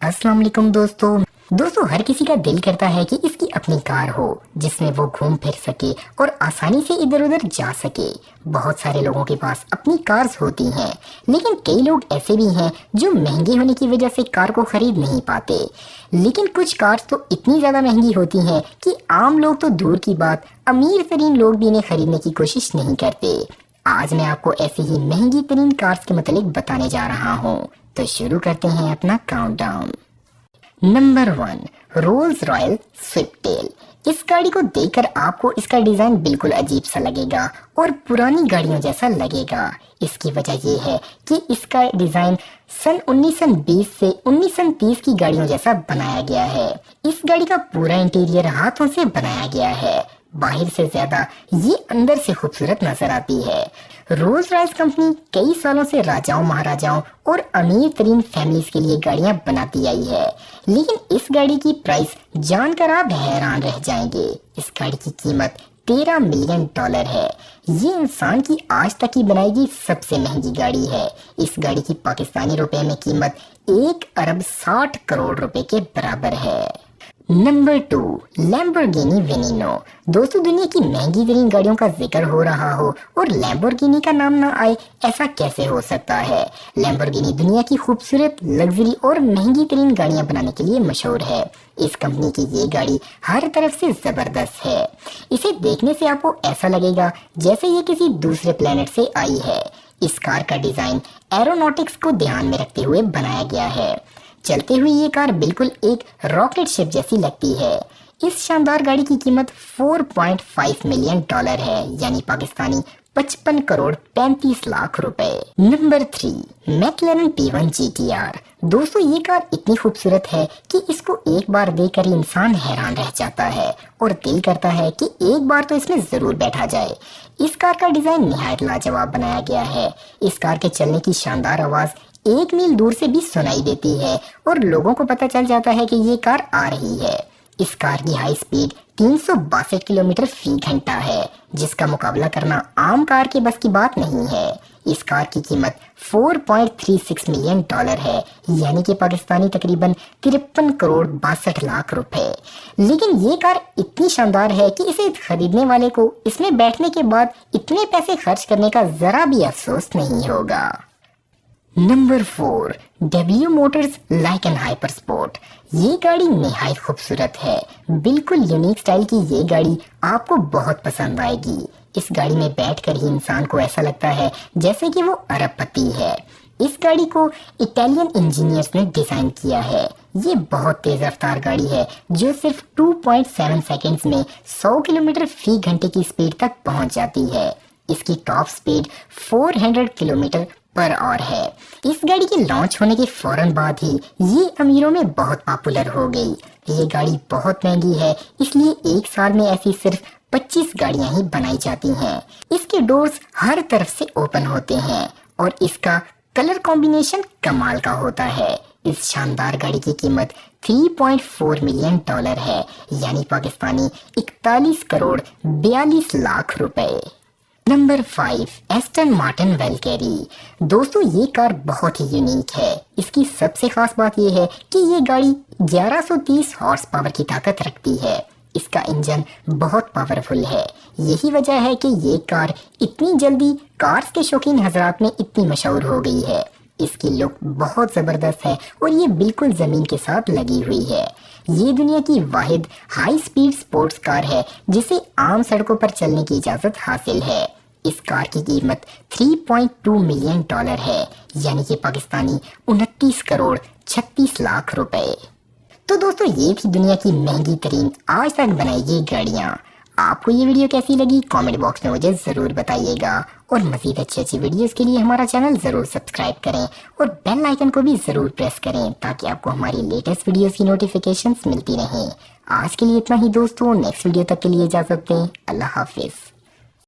अस्सलाम वालेकुम दोस्तों हर किसी का दिल करता है कि इसकी अपनी कार हो जिसमें वो घूम फिर सके और आसानी से इधर उधर जा सके। बहुत सारे लोगों के पास अपनी कार्स होती हैं, लेकिन कई लोग ऐसे भी हैं जो महंगे होने की वजह से कार को खरीद नहीं पाते। लेकिन कुछ कार्स तो इतनी ज़्यादा महंगी होती हैं कि आम लोग तो दूर की बात, अमीर तरीन लोग भी इन्हें खरीदने की कोशिश नहीं करते। आज मैं आपको ऐसी ही महंगी तरीन कार्स के मतलब बताने जा रहा हूँ, तो शुरू करते हैं अपना countdown. Number 1, Rolls Royce Sweptail. इस गाड़ी को देखकर आपको इसका डिजाइन बिल्कुल अजीब सा लगेगा और पुरानी गाड़ियों जैसा लगेगा। इसकी वजह यह है कि इसका डिजाइन सन 1920 से 1930 की गाड़ियों जैसा बनाया गया है। इस गाड़ी का पूरा इंटीरियर हाथों से बनाया गया है। बाहर से ज्यादा ये अंदर से खूबसूरत नजर आती है। रोल्स रॉयस कंपनी कई सालों से राजाओं, महाराजाओं और अमीर तरीन फैमिलीज के लिए गाड़ियां बनाती आई है, लेकिन इस गाड़ी की प्राइस जानकर आप हैरान रह जाएंगे। इस गाड़ी की कीमत $13 मिलियन है। ये इंसान की आज तक की बनाई गई सबसे महंगी गाड़ी है। इस गाड़ी की पाकिस्तानी रुपए में कीमत 1 अरब 60 करोड़ रुपए के बराबर है। Number 2, Lamborghini Veneno. दोस्तों, दुनिया की महंगी तरीन गाड़ियों का जिक्र हो रहा हो और लैम्बोर्गिनी का नाम ना आए, ऐसा कैसे हो सकता है। लैम्बोर्गिनी दुनिया की खूबसूरत, लग्जरी और महंगी तरीन गाड़ियां बनाने के लिए मशहूर है। इस कंपनी की ये गाड़ी हर तरफ से जबरदस्त है। इसे देखने से आपको ऐसा लगेगा जैसे ये किसी दूसरे प्लेनेट से आई है। इस कार का डिजाइन एरोनॉटिक्स को ध्यान में रखते हुए बनाया गया है। चलते हुए ये कार बिल्कुल एक रॉकेट शिप जैसी लगती है। इस शानदार गाड़ी की कीमत $4.5 मिलियन है, यानी पाकिस्तानी 55 करोड़ 35 लाख रुपए। Number 3, मैक्लेरन P1 GTR। दोस्तों, ये कार इतनी खूबसूरत है कि इसको एक बार देखकर ही इंसान हैरान रह जाता है और दिल करता है कि एक बार तो इसमें जरूर बैठा जाए। इस कार का डिजाइन निहायत लाजवाब बनाया गया है। इस कार के चलने की शानदार आवाज 1 मील दूर से भी सुनाई देती है और लोगों को पता चल जाता है कि ये कार आ रही है। इस कार की हाई स्पीड 362 किलोमीटर फी घंटा है, जिसका मुकाबला करना आम कार के बस की बात नहीं है। इस कार की कीमत $4.36 मिलियन है, यानी कि पाकिस्तानी तकरीबन 53 करोड़ 62 लाख रुपए। लेकिन ये कार इतनी शानदार है कि इसे खरीदने वाले को इसमें बैठने के बाद इतने पैसे खर्च करने का जरा भी अफसोस नहीं होगा। Number 4, W Motors Lykan HyperSport. ये गाड़ी निहायत खूबसूरत है। बिल्कुल यूनिक स्टाइल की ये गाड़ी आपको बहुत पसंद आएगी। इस गाड़ी में बैठकर ही इंसान को ऐसा लगता है जैसे कि वो अरबपति है। इस गाड़ी को इटालियन इंजीनियर्स ने डिजाइन किया है। ये बहुत तेज रफ्तार गाड़ी है जो सिर्फ 2.7 सेकंड्स में 100 किलोमीटर फी घंटे की स्पीड तक पहुंच जाती है। इसकी top speed 400 kilometre per hour है। इस गाड़ी के लॉन्च होने के फौरन बाद ही ये अमीरों में बहुत पॉपुलर हो गई। ये गाड़ी बहुत महंगी है, इसलिए एक साल में ऐसी सिर्फ 25 गाड़ियां ही बनाई जाती हैं। इसके डोर्स हर तरफ से ओपन होते हैं और इसका कलर कॉम्बिनेशन कमाल का होता है। इस शानदार गाड़ी की कीमत $3.4 मिलियन है, यानी पाकिस्तानी 41 करोड़ 42 लाख रुपए। Number 5, Aston Martin Valkyrie. दोस्तों, ये कार बहुत ही यूनिक है। इसकी सबसे खास बात यह है कि ये गाड़ी 1130 हॉर्स पावर की ताकत रखती है। इसका इंजन बहुत पावरफुल है। यही वजह है कि ये कार इतनी जल्दी कार्स के शौकीन हजरात में इतनी मशहूर हो गई है। इसकी लुक बहुत जबरदस्त है और ये बिल्कुल जमीन के साथ लगी हुई है। ये दुनिया की वाहिद हाई स्पीड स्पोर्ट्स कार है जिसे आम सड़कों पर चलने की इजाजत हासिल है। इस कार की कीमत $3.2 मिलियन है, यानी कि पाकिस्तानी 29 करोड़ 36 लाख रुपए। तो दोस्तों, ये थी दुनिया की महंगी तरीन आज तक बनाई गई गाड़ियाँ। आपको ये वीडियो कैसी लगी कमेंट बॉक्स में मुझे जरूर बताइएगा और मजीद अच्छी वीडियोस के लिए हमारा चैनल जरूर सब्सक्राइब करें और बेल आइकन को भी जरूर प्रेस करें ताकि आपको हमारी लेटेस्ट वीडियोस की नोटिफिकेशंस मिलती रहें। आज के लिए इतना ही दोस्तों, नेक्स्ट वीडियो तक के लिए इजाजत दें। अल्लाह हाफिज।